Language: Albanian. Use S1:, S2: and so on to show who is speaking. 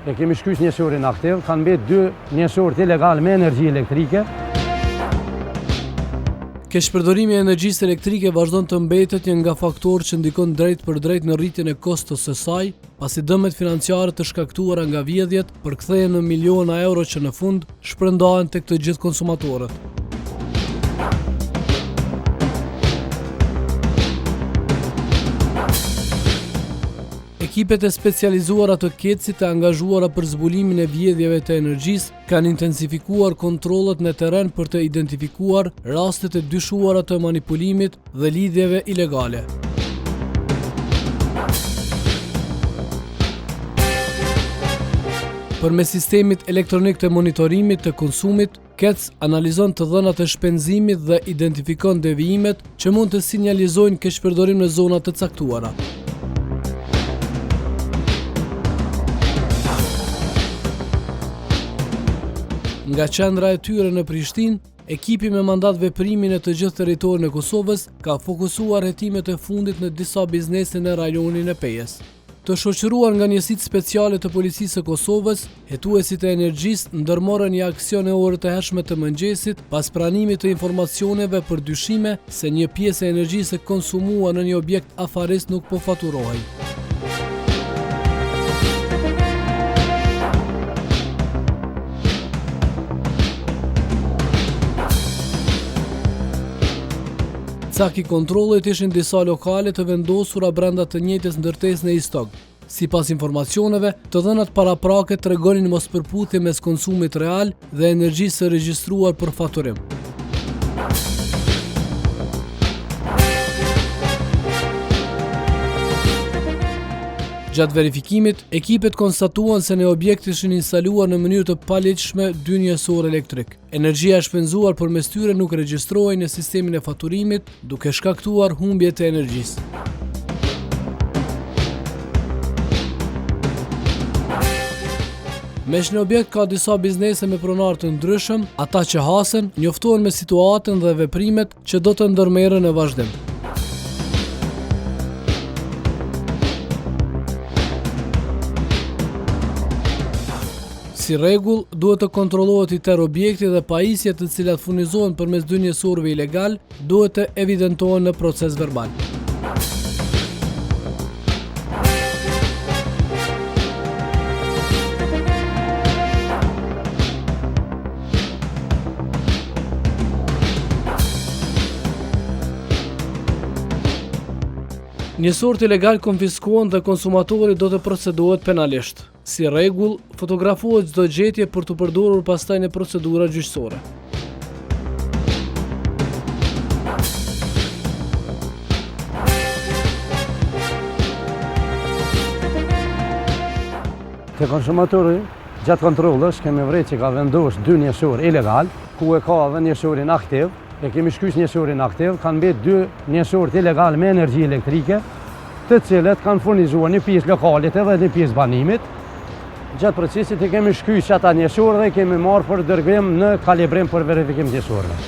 S1: e kemi shkysh njësorin aktiv, kanë mbetë 2 njësorët ilegal me energji elektrike.
S2: Keqpërdorimi i energjisë elektrike vazhdon të mbetet një nga faktorët që ndikon drejt për drejt në rritjen e kostos së saj, pasi dëmet financiare të shkaktuara nga vjedhjet përkthehen në miliona euro që në fund shpërndahen tek të gjithë konsumatorët. Ekipet e specializuara të KEC-it e angazhuara për zbulimin e vjedhjeve të energjisë kanë intensifikuar kontrollet në terren për të identifikuar rastet e dyshuara të manipulimit dhe lidhjeve ilegale. Përmes sistemit elektronik të monitorimit të konsumit, KEC analizon të dhënat e shpenzimit dhe identifikon devijimet që mund të sinjalizojnë keqpërdorim në zona të caktuara. Nga qendra e tyre në Prishtinë, ekipi me mandat veprimi në të gjithë territorin e Kosovës ka fokusuar hetimet e fundit në disa biznese në rajonin e Pejës. Të shoqëruar nga njësitë speciale të policisë së Kosovës, hetuesit e energjisë ndërmorën një aksion e orët e hershme të mëngjesit pas pranimit të informacioneve për dyshime se një pjesë e energjisë e konsumuar në një objekt afarist nuk po faturohej. Caki kontrollit ishin disa lokale të vendosura brenda të njëjtës ndërtesë në Istog. Sipas informacioneve, të dhënat paraprake tregonin mospërputhje mes konsumit real dhe energjisë së regjistruar për faturim. Gjatë verifikimit, ekipet konstatuan se në objekt ishin instaluar në mënyrë të palegjshme 2 njësor elektrik. Energjia e shpenzuar përmes tyre nuk regjistrohej në sistemin e faturimit, duke shkaktuar humbje të energjisë. Meq në objekt ka disa biznese me pronar të ndryshëm, ata që hasen njoftohen me situatën dhe veprimet që do të ndërmerren në vazhdim. Si rregull, duhet të kontrollohet i tërë objekti dhe pajisjet të cilat furnizohen përmes 2 njësorëve ilegal duhet të evidentohen në proces verbal. Njësorët ilegal konfiskohen dhe konsumatori do të procedohet penalisht. Si rregull, fotografohet çdo gjetje për të përdorur pastaj në procedura gjyqësore.
S1: Te konsumatori, gjatë kontrollës kemi vërejtë që ka vendosur 2 njësorë ilegal, ku e ka edhe njësorin aktiv. E kemi shkysh njësorin aktiv, kanë mbetë 2 njësorët ilegal me energji elektrike, të cilët kanë furnizuar një pjesë lokalit edhe një pjesë banimit. Gjatë procesit e kemi shkysh ata njësorë dhe kemi marrë për dërgim në kalibrim për verifikim njësorëve.